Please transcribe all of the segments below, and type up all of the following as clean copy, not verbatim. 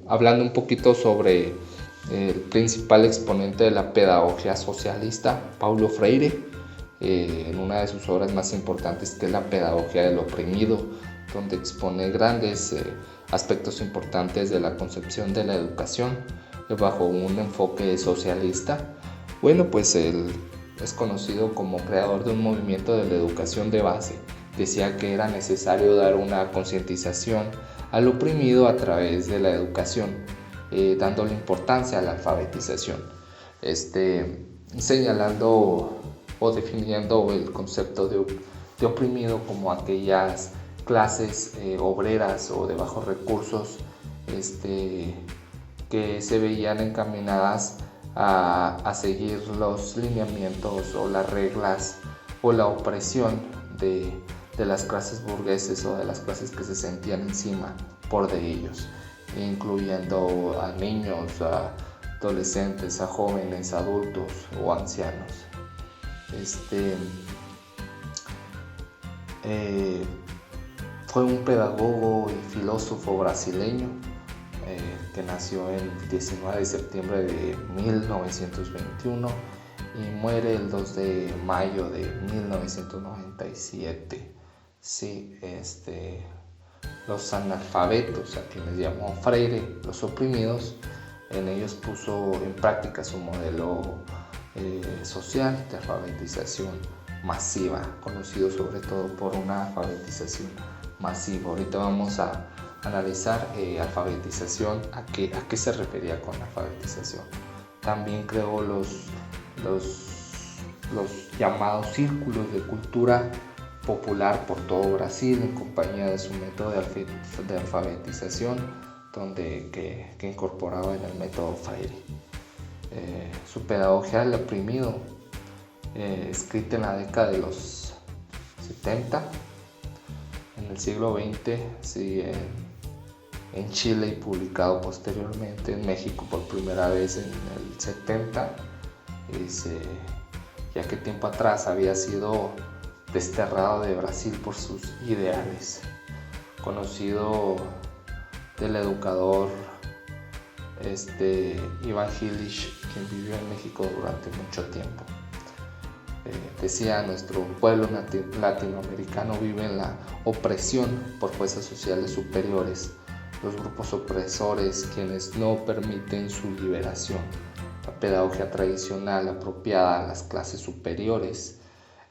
hablando un poquito sobre el principal exponente de la pedagogía socialista, Paulo Freire, en una de sus obras más importantes, que es La pedagogía del oprimido, donde expone grandes aspectos importantes de la concepción de la educación bajo un enfoque socialista. Bueno, pues él es conocido como creador de un movimiento de la educación de base. Decía que era necesario dar una concientización al oprimido a través de la educación, dándole importancia a la alfabetización, señalando o definiendo el concepto de oprimido como aquellas clases obreras o de bajos recursos que se veían encaminadas a seguir los lineamientos o las reglas o la opresión de las clases burgueses o de las clases que se sentían encima por de ellos, incluyendo a niños, a adolescentes, a jóvenes, adultos o ancianos. Fue un pedagogo y filósofo brasileño que nació el 19 de septiembre de 1921 y muere el 2 de mayo de 1997. Sí, los analfabetos, a quienes llamó Freire los oprimidos, en ellos puso en práctica su modelo social de alfabetización masiva, conocido sobre todo por una alfabetización masiva. Ahorita vamos a analizar alfabetización, a qué se refería con alfabetización. También creó los llamados círculos de cultura popular por todo Brasil en compañía de su método de alfabetización, que incorporaba en el método Freire. Su pedagogía del oprimido, escrita en la década de los 70, en el siglo XX, sí, en Chile, y publicado posteriormente en México por primera vez en el 70, ya que tiempo atrás había sido desterrado de Brasil por sus ideales. Conocido del educador Iván Illich, quien vivió en México durante mucho tiempo. Decía: nuestro pueblo latinoamericano vive en la opresión por fuerzas sociales superiores, los grupos opresores quienes no permiten su liberación. La pedagogía tradicional apropiada a las clases superiores,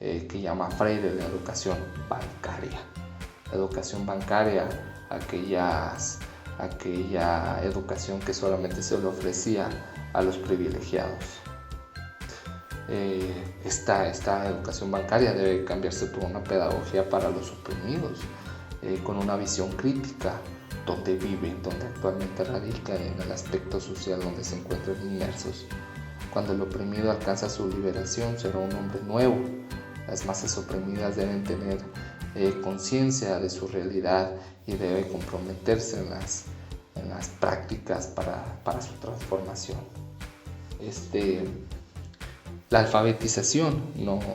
que llama Freire la educación bancaria. La educación bancaria, aquella educación que solamente se le ofrecía a los privilegiados. Esta educación bancaria debe cambiarse por una pedagogía para los oprimidos, con una visión crítica, donde viven, donde actualmente radican, en el aspecto social donde se encuentran inmersos. Cuando el oprimido alcanza su liberación, será un hombre nuevo. Las masas oprimidas deben tener conciencia de su realidad y deben comprometerse en las prácticas para su transformación. La alfabetización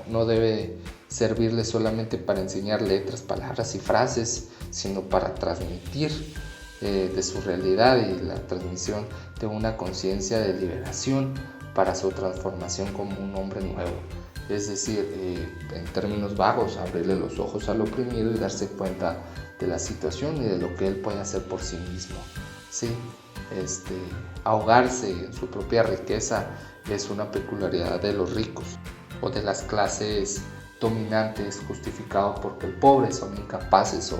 no debe servirle solamente para enseñar letras, palabras y frases, sino para transmitir de su realidad y la transmisión de una conciencia de liberación para su transformación como un hombre nuevo. Es decir, en términos vagos, abrirle los ojos al oprimido y darse cuenta de la situación y de lo que él puede hacer por sí mismo. ¿Sí? Ahogarse en su propia riqueza es una peculiaridad de los ricos o de las clases dominantes, justificado porque el pobre son incapaces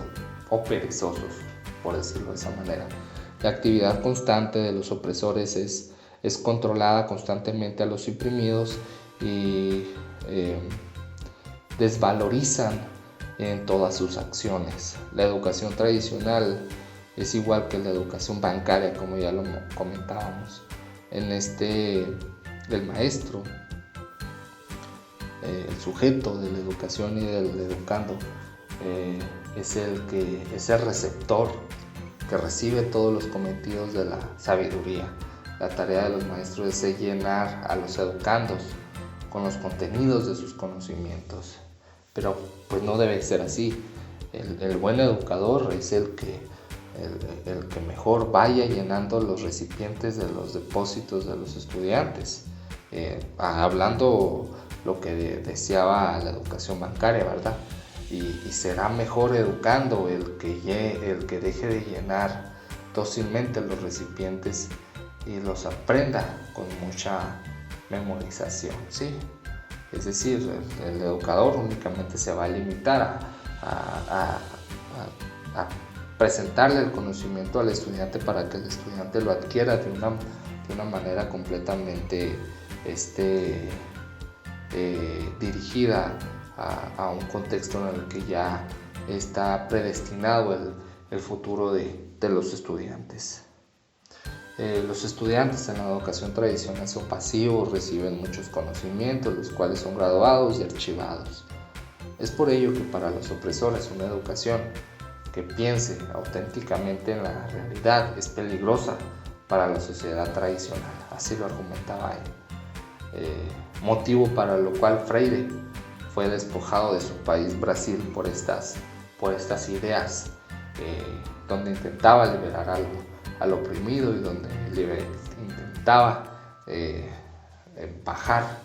o perezosos, por decirlo de esa manera. La actividad constante de los opresores es controlada constantemente a los oprimidos y desvalorizan en todas sus acciones. La educación tradicional es igual que la educación bancaria, como ya lo comentábamos. Del maestro, el sujeto de la educación y del educando es el receptor que recibe todos los cometidos de la sabiduría. La tarea de los maestros es llenar a los educandos con los contenidos de sus conocimientos, pero pues no debe ser así. El buen educador es el que el que mejor vaya llenando los recipientes de los depósitos de los estudiantes. Hablando lo que deseaba la educación bancaria, ¿verdad? Y será mejor educando el que deje de llenar dócilmente los recipientes y los aprenda con mucha memorización, ¿sí? Es decir, el educador únicamente se va a limitar a presentarle el conocimiento al estudiante para que el estudiante lo adquiera de una manera completamente dirigida a un contexto en el que ya está predestinado el futuro de los estudiantes. Los estudiantes en la educación tradicional son pasivos, reciben muchos conocimientos, los cuales son graduados y archivados. Es por ello que para los opresores una educación que piense auténticamente en la realidad es peligrosa para la sociedad tradicional, así lo argumentaba él. Motivo para lo cual Freire fue despojado de su país, Brasil, por estas ideas, donde intentaba liberar al oprimido y donde intentaba bajar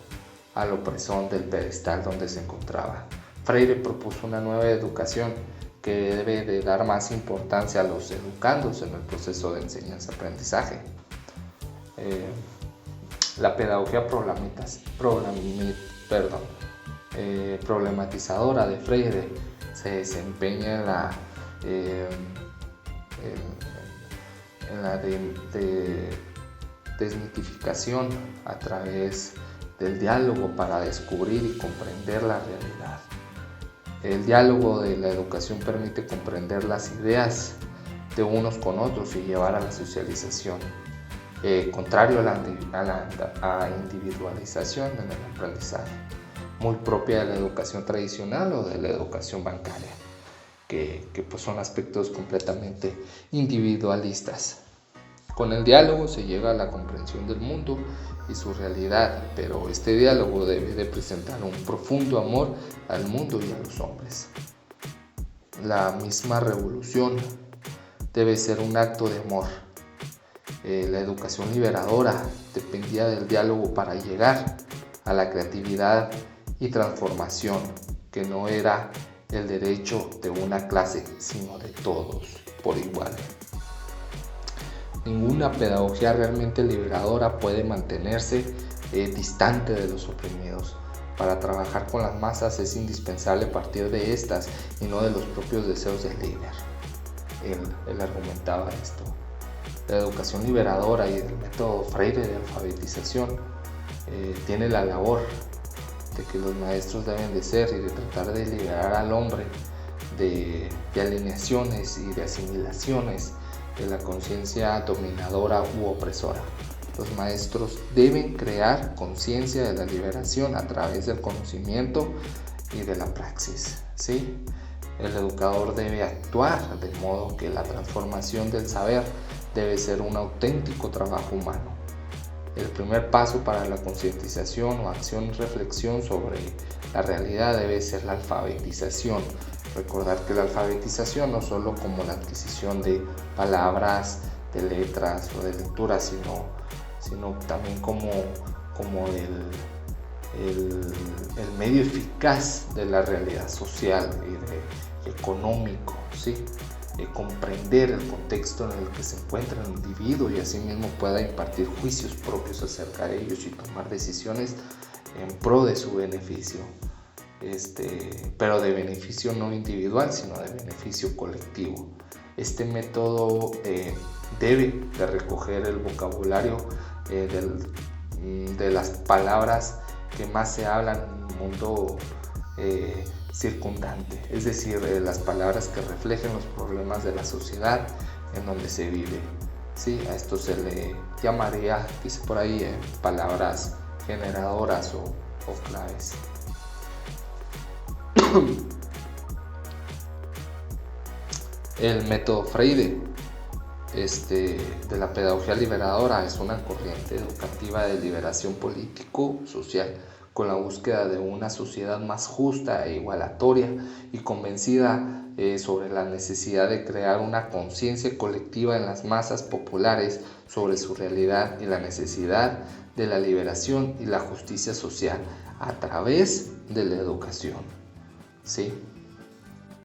al opresor del pedestal donde se encontraba. Freire propuso una nueva educación que debe de dar más importancia a los educandos en el proceso de enseñanza-aprendizaje. La pedagogía problematizadora de Freire se desempeña en la desmitificación a través del diálogo para descubrir y comprender la realidad. El diálogo de la educación permite comprender las ideas de unos con otros y llevar a la socialización, contrario a la individualización en el aprendizaje, muy propia de la educación tradicional o de la educación bancaria, que pues son aspectos completamente individualistas. Con el diálogo se llega a la comprensión del mundo y su realidad, pero este diálogo debe de presentar un profundo amor al mundo y a los hombres. La misma revolución debe ser un acto de amor. La educación liberadora dependía del diálogo para llegar a la creatividad y transformación, que no era el derecho de una clase, sino de todos por igual. Ninguna pedagogía realmente liberadora puede mantenerse distante de los oprimidos. Para trabajar con las masas es indispensable partir de estas y no de los propios deseos del líder. Él argumentaba esto. La educación liberadora y el método Freire de alfabetización tiene la labor de que los maestros deben de ser y de tratar de liberar al hombre de alineaciones y de asimilaciones de la conciencia dominadora u opresora. Los maestros deben crear conciencia de la liberación a través del conocimiento y de la praxis, ¿sí? El educador debe actuar de modo que la transformación del saber debe ser un auténtico trabajo humano. El primer paso para la concientización o acción y reflexión sobre la realidad debe ser la alfabetización. Recordar que la alfabetización no solo como la adquisición de palabras, de letras o de lecturas, sino también como el medio eficaz de la realidad social y económico, ¿sí? Comprender el contexto en el que se encuentra el individuo y asimismo pueda impartir juicios propios acerca de ellos y tomar decisiones en pro de su beneficio, pero de beneficio no individual, sino de beneficio colectivo. Este método debe de recoger el vocabulario de las palabras que más se hablan en el mundo circundante, es decir, las palabras que reflejen los problemas de la sociedad en donde se vive. Sí, a esto se le llamaría, dice por ahí, palabras generadoras o claves. El método Freire de la pedagogía liberadora es una corriente educativa de liberación político-social con la búsqueda de una sociedad más justa e igualatoria y convencida sobre la necesidad de crear una conciencia colectiva en las masas populares sobre su realidad y la necesidad de la liberación y la justicia social a través de la educación. ¿Sí?